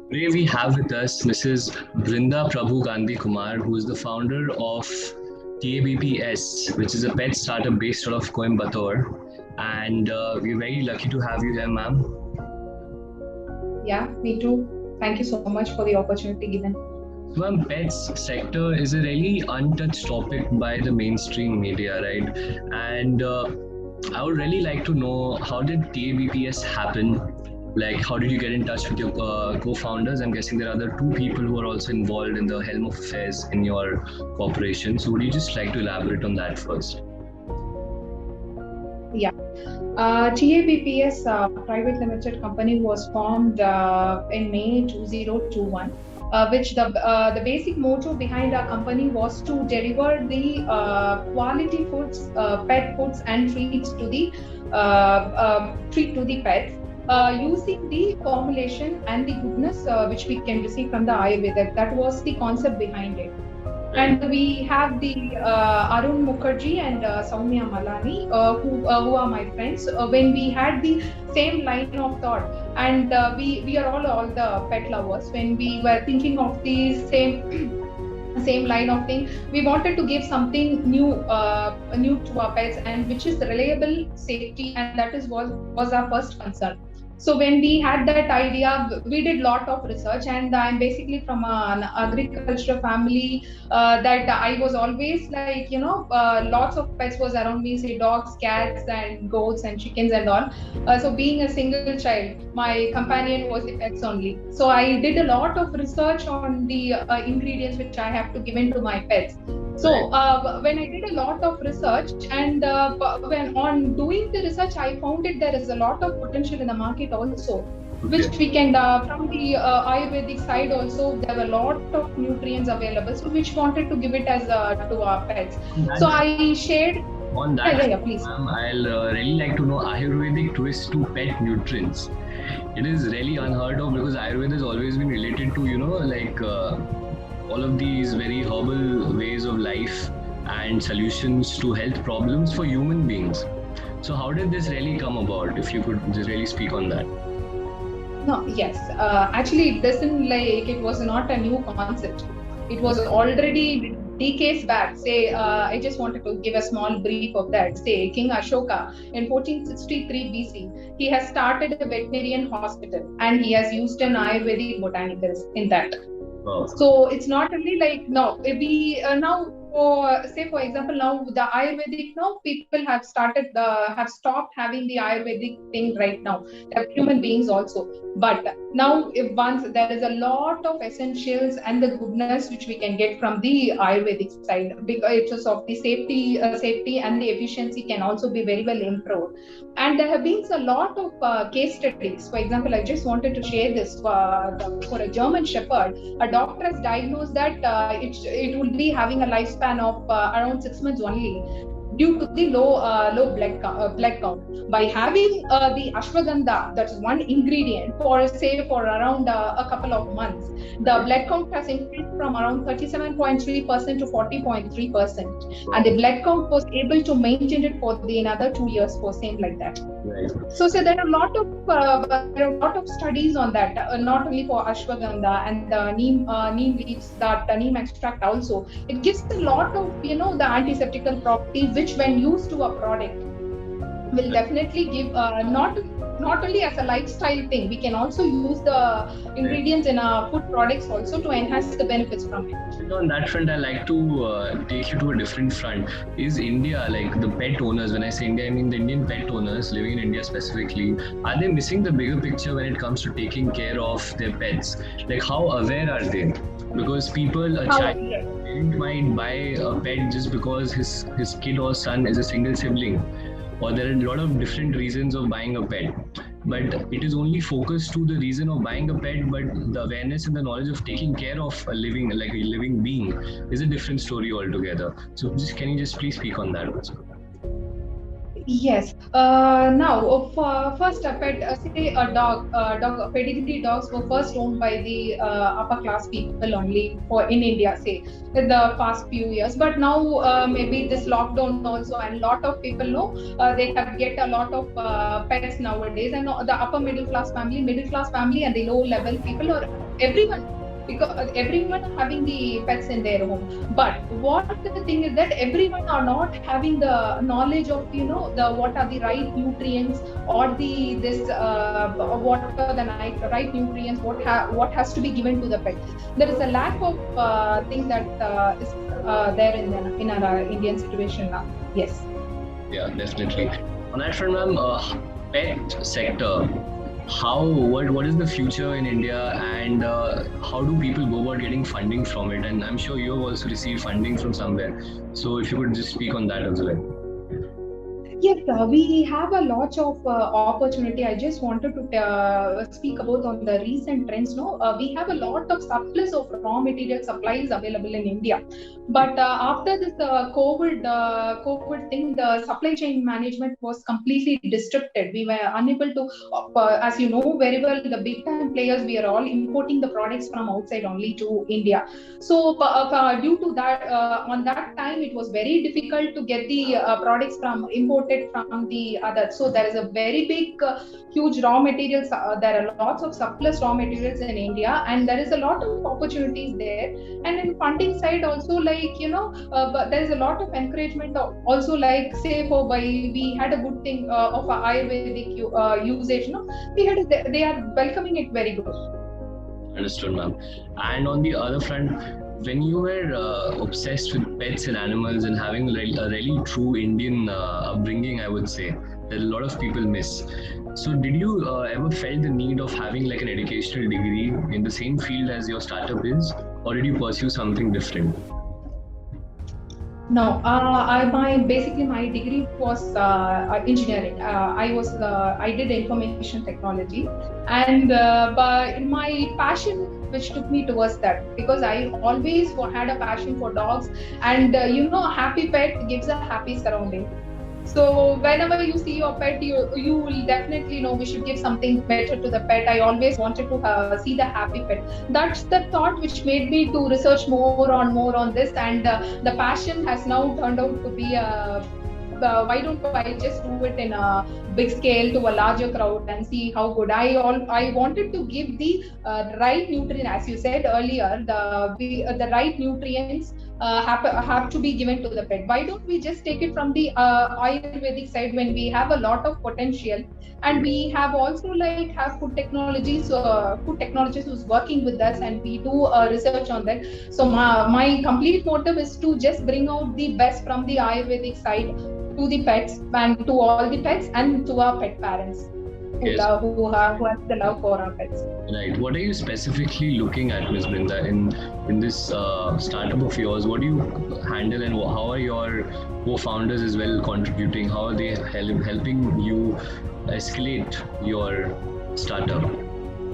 Today we have with us Mrs. Brinda Prabhu Gandhi Kumar, who is the founder of TABPS, which is a pet startup based out of Coimbatore. And we're very lucky to have you here, ma'am. Yeah, me too. Thank you so much for the opportunity given. Ma'am, pets sector is a really untouched topic by the mainstream media, right? And I would really like to know, how did TABPS happen? Like, how did you get in touch with your co-founders? I'm guessing there are other two people who are also involved in the helm of affairs in your corporation. So would you just like to elaborate on that first? Yeah. TABPS Private Limited Company was formed in May 2021, which the basic motto behind our company was to deliver the quality foods, pet foods and treats to the pets. Using the formulation and the goodness which we can receive from the Ayurveda. That was the concept behind it. And we have the Arun Mukherjee and Soumya Malani, who are my friends. When we had the same line of thought, and we are all the pet lovers. When we were thinking of the same line of thing, we wanted to give something new to our pets, and which is reliable, safety, and that was our first concern. So when we had that idea, we did lot of research, and I'm basically from an agriculture family. That I was always like, lots of pets was around me, say dogs, cats, and goats, and chickens, and all. So being a single child, my companion was the pets only. So I did a lot of research on the ingredients which I have to give into my pets. So when I did a lot of research, and when on doing the research, I found it there is a lot of potential in the market also, which we can from the Ayurvedic side also, there were a lot of nutrients available, so which wanted to give it as to our pets. So I shared on that. Yeah, please. I'll really like to know Ayurvedic twist to pet nutrients. It is really unheard of, because Ayurveda has always been related to, like all of these very herbal ways of life and solutions to health problems for human beings. So how did this really come about? If you could just really speak on that. No, yes. Actually, it doesn't like, it was not a new concept. It was already decades back. Say, I just wanted to give a small brief of that. Say, King Ashoka in 1463 BC, he has started a veterinarian hospital, and he has used an Ayurvedic botanicals in that. Wow. So it's not only like, no, we now, for example, now the Ayurvedic, now people have stopped having the Ayurvedic thing right now. They have human beings also. But now, if once there is a lot of essentials and the goodness which we can get from the Ayurvedic side, because it's of the safety and the efficiency can also be very well improved. And there have been a lot of case studies. For example, I just wanted to share this for a German Shepherd. A doctor has diagnosed that it will be having a lifespan of around 6 months only, due to the low blood count. By having the ashwagandha, that's one ingredient, for around a couple of months, the blood count has increased from around 37.3% to 40.3%, and the blood count was able to maintain it for another 2 years for same like that. Right. So there are a lot of studies on that, not only for ashwagandha and the neem leaves, that neem extract also. It gives a lot of the antiseptical properties, which when used to a product will definitely give not only as a lifestyle thing, we can also use the ingredients in our food products also to enhance the benefits from it. On that front, I like to take you to a different front. Is India, like the pet owners, when I say India, I mean the Indian pet owners living in India specifically, are they missing the bigger picture when it comes to taking care of their pets? Like, how aware are they? Because people, a child might buy a pet just because his kid or son is a single sibling, or there are a lot of different reasons of buying a pet, but it is only focused to the reason of buying a pet, but the awareness and the knowledge of taking care of a living being is a different story altogether. So can you just please speak on that also? Yes. Now, first, a pet, say a pedigree dogs were first owned by the upper class people only for in India, say in the past few years. But now, maybe this lockdown also, and lot of people know they have get a lot of pets nowadays, and the upper middle class family, and the low level people, or everyone. Because everyone are having the pets in their home, but what the thing is that everyone are not having the knowledge of the what are the right nutrients, or the this what are the right nutrients, what has to be given to the pet. There is a lack of thing that is there in our Indian situation now. Yes. Yeah, definitely. On that front, ma'am, pet sector, what is the future in India, and how do people go about getting funding from it? And I'm sure you have also received funding from somewhere. So if you could just speak on that as well. Yes, we have a lot of opportunity. I just wanted to speak about on the recent trends. No, we have a lot of surplus of raw material supplies available in India, but after this COVID thing, the supply chain management was completely disrupted. We were unable to, as you know very well, the big time players, we are all importing the products from outside only to India. So due to that, on that time, it was very difficult to get the products from imported from the other. So there is a very big, huge raw materials. There are lots of surplus raw materials in India, and there is a lot of opportunities there. And in funding side also, like but there is a lot of encouragement also. Like say for why we had a good thing of Ayurvedic usage. They are welcoming it very good. Understood, ma'am. And on the other front, when you were obsessed with pets and animals and having a really true Indian upbringing, I would say, that a lot of people miss. So did you ever felt the need of having like an educational degree in the same field as your startup is, or did you pursue something different? No, basically my degree was engineering. I did information technology, and but my passion which took me towards that, because I always had a passion for dogs, and a happy pet gives a happy surrounding. So whenever you see your pet, you will definitely know we should give something better to the pet. I always wanted to see the happy pet. That's the thought which made me to research more on this, and the passion has now turned out to be why don't I just do it in a big scale to a larger crowd and see how good. I wanted to give the right nutrient, as you said earlier, the right nutrients have to be given to the pet. Why don't we just take it from the Ayurvedic side, when we have a lot of potential, and we have also have food technologies who's working with us, and we do research on that. So my complete motive is to just bring out the best from the Ayurvedic side to the pets, and to all the pets, and to our pet parents who Yes. who have the love for our pets. Right. What are you specifically looking at, Ms. Brinda, in this startup of yours? What do you handle, and how are your co-founders as well contributing? How are they helping you escalate your startup?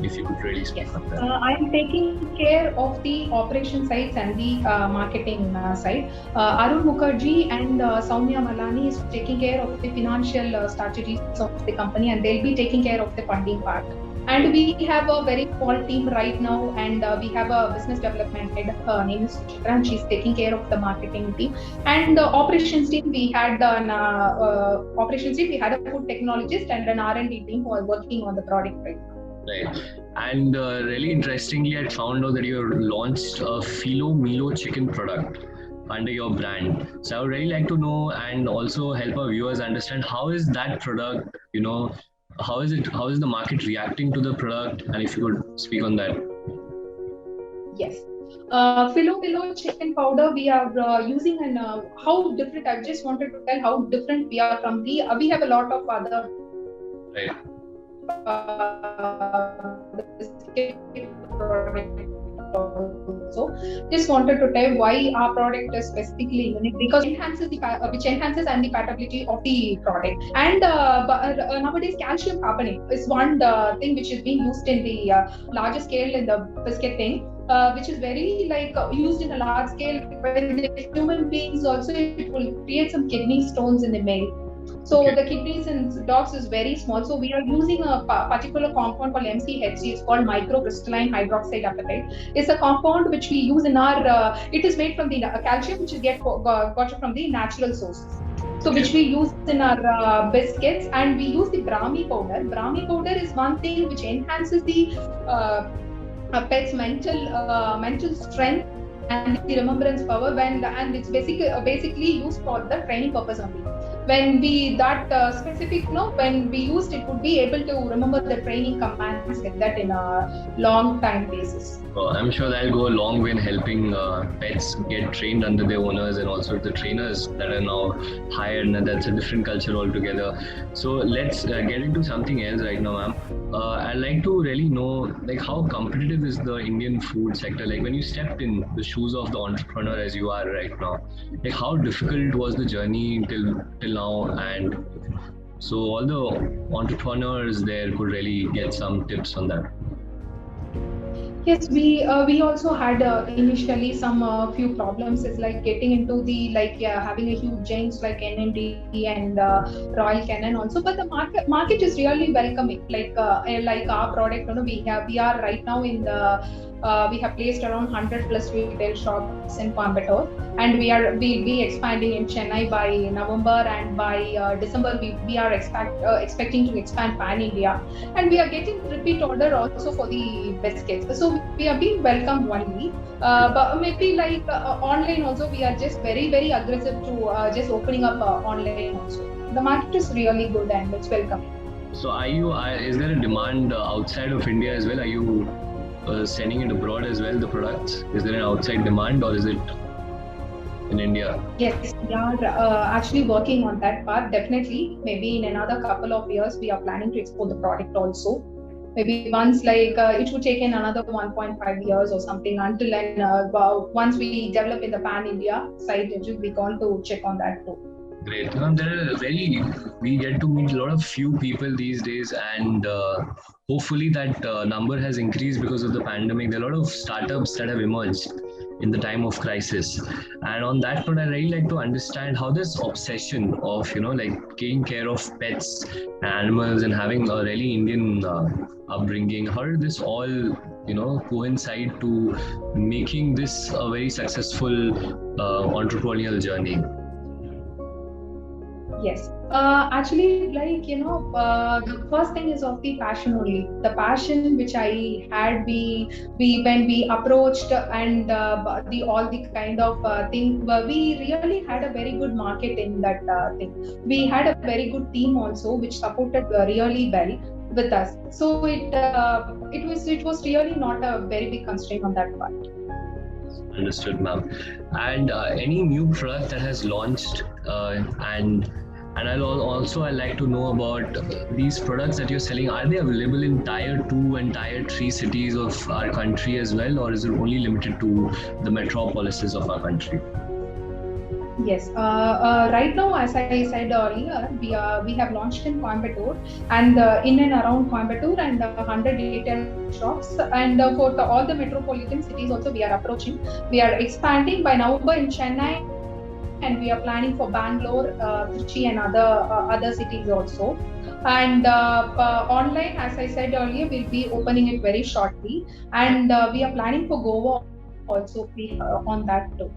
If you could really speak Yes, on that. I am taking care of the operation sides and the marketing side. Arun Mukherjee and Soumya Malani is taking care of the financial strategies of the company, and they'll be taking care of the funding part. And we have a very small team right now, and we have a business development head. Her name is Chitra, and she's taking care of the marketing team. And the operations team, we had a food technologist and an R&D team who are working on the product right now. Right. And really interestingly, I found out that you launched a Philo Milo chicken product under your brand. So I would really like to know, and also help our viewers understand, how is that product, how is the market reacting to the product? And if you could speak on that. Yes. Philo Milo chicken powder, we are using, and how different. I just wanted to tell how different we are from we have a lot of other. Right. So just wanted to tell why our product is specifically unique, because it which enhances and the compatibility of the product. And nowadays calcium carbonate is one thing which is being used in the larger scale in the biscuit thing. Which is very used in a large scale when the human beings also, it will create some kidney stones in the male. So Okay. the kidneys in dogs is very small. So we are using a particular compound called MCHC. It's called microcrystalline hydroxide apatite. It's a compound which we use in our. It is made from the calcium, which is got from the natural sources. So Okay. which we use in our biscuits, and we use the Brahmi powder. Brahmi powder is one thing which enhances the uh, pet's mental strength and the remembrance power and it's basically used for the training purpose only. When we that specific when we used it would be able to remember the training commands like that in a long time basis. I'm sure that'll go a long way in helping pets get trained under their owners, and also the trainers that are now hired, and that's a different culture altogether. So let's get into something else right now, ma'am. I'd like to really know, like, how competitive is the Indian food sector? Like, when you stepped in the shoes of the entrepreneur as you are right now, like, how difficult was the journey till now? And so all the entrepreneurs there could really get some tips on that. Yes, we also had initially some few problems. It's like getting into the having a huge giants like NND and Royal Canin also, but the market is really welcoming. Like our product, we are right now in the we have placed around 100 plus retail shops in Coimbatore, and we'll be expanding in Chennai by November, and by December we are expecting to expand pan India, and we are getting repeat order also for the biscuits. So we are being welcomed only, but maybe online also we are just very aggressive to just opening up online also. The market is really good and it's welcoming. So is there a demand outside of India as well? Are you sending it abroad as well, the products? Is there an outside demand, or is it in India? Yes, we are actually working on that part. Definitely, maybe in another couple of years, we are planning to export the product also. Maybe once it would take in another 1.5 years or something until once we develop in the pan India side, it will be gone to check on that too. Great. We get to meet a lot of few people these days, and hopefully that number has increased because of the pandemic. There are a lot of startups that have emerged in the time of crisis. And on that note, I really like to understand how this obsession of, like taking care of pets, animals, and having a really Indian upbringing, how did this all, coincide to making this a very successful entrepreneurial journey? Yes. Actually, the first thing is of the passion only. The passion which I had, we when we approached and all the kind of thing, we really had a very good market in that thing. We had a very good team also, which supported really well with us. So it was really not a very big constraint on that part. Understood, ma'am. And any new product that has launched, and I'd like to know about these products that you're selling. Are they available in tier 2 and tier 3 cities of our country as well, or is it only limited to the metropolises of our country? Yes. Right now, as I said earlier, we have launched in Coimbatore, and in and around Coimbatore, and 100 retail shops, and for all the metropolitan cities also we are approaching. We are expanding by November in Chennai, and we are planning for Bangalore, Trichy, and other cities also. And online, as I said earlier, we'll be opening it very shortly, and we are planning for Goa also on that too.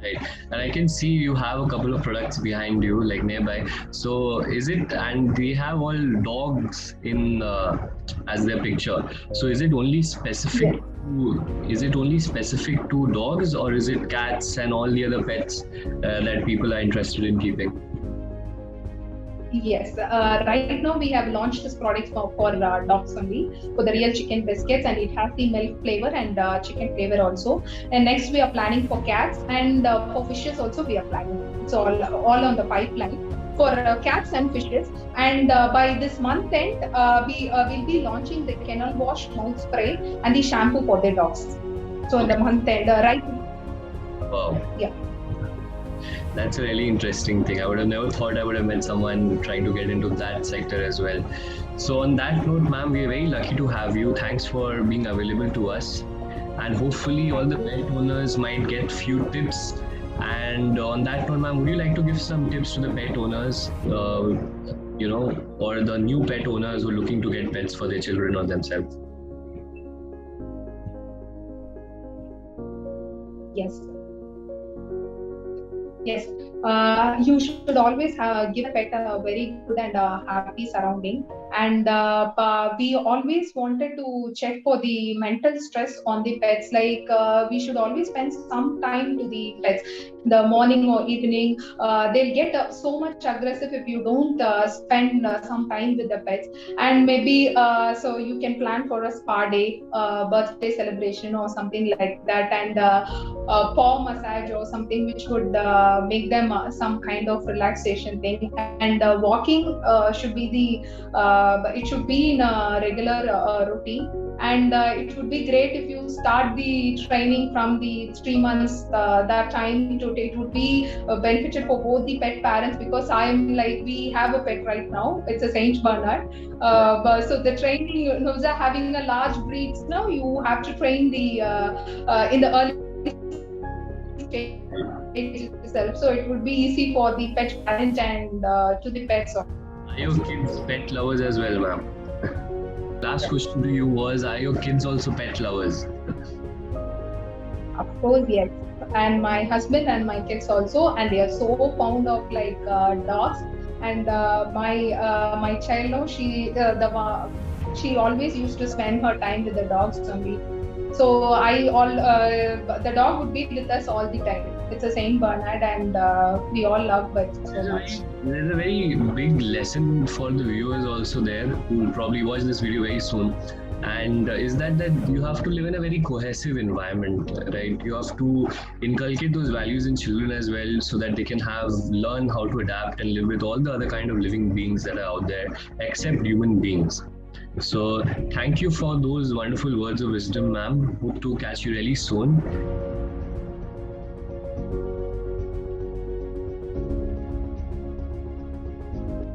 Right. And I can see you have a couple of products behind you, like nearby. So and they have all dogs in as their picture. So is it only specific? Yes. Is it only specific to dogs, or is it cats and all the other pets that people are interested in keeping? Yes, right now we have launched this product for dogs only, for the real chicken biscuits, and it has the milk flavor and chicken flavor also. And next we are planning for cats, and for fishes also we are planning. It's all on the pipeline for cats and fishes. And by this month end, we will be launching the kennel wash, mouth spray, and the shampoo for the dogs. So in the month end, right? Wow. Yeah. That's a really interesting thing. I would have never thought I would have met someone trying to get into that sector as well. So on that note, ma'am, we are very lucky to have you. Thanks for being available to us. And hopefully all the pet owners might get few tips And on that note, ma'am, would you like to give some tips to the pet owners, or the new pet owners who are looking to get pets for their children or themselves? Yes. Yes, you should always give a pet a very good and happy surrounding. And we always wanted to check for the mental stress on the pets. Like we should always spend some time to the pets, the morning or evening. They'll get so much aggressive if you don't spend some time with the pets. And maybe so you can plan for a spa day, birthday celebration or something like that, and paw massage or something which would make them some kind of relaxation thing. And walking should be it should be in a regular routine. And it would be great if you start the training from the 3 months that time to it would be beneficial for both the pet parents, because I'm like, we have a pet right now, it's a Saint Bernard. So the training, having a large breeds now, you have to train the in the early stage itself, so it would be easy for the pet parent and to the pets. Are your kids pet lovers as well, ma'am? Last question to you was, are your kids also pet lovers? Of course, yes. And my husband and my kids also, and they are so fond of like dogs. And my child now, she always used to spend her time with the dogs only. So the dog would be with us all the time. It's a Saint Bernard, and we all love it so much. There's a very big lesson for the viewers also there, who will probably watch this video very soon. And is that you have to live in a very cohesive environment, right? You have to inculcate those values in children as well, so that they can learn how to adapt and live with all the other kind of living beings that are out there, except human beings. So thank you for those wonderful words of wisdom, ma'am. Hope to catch you really soon.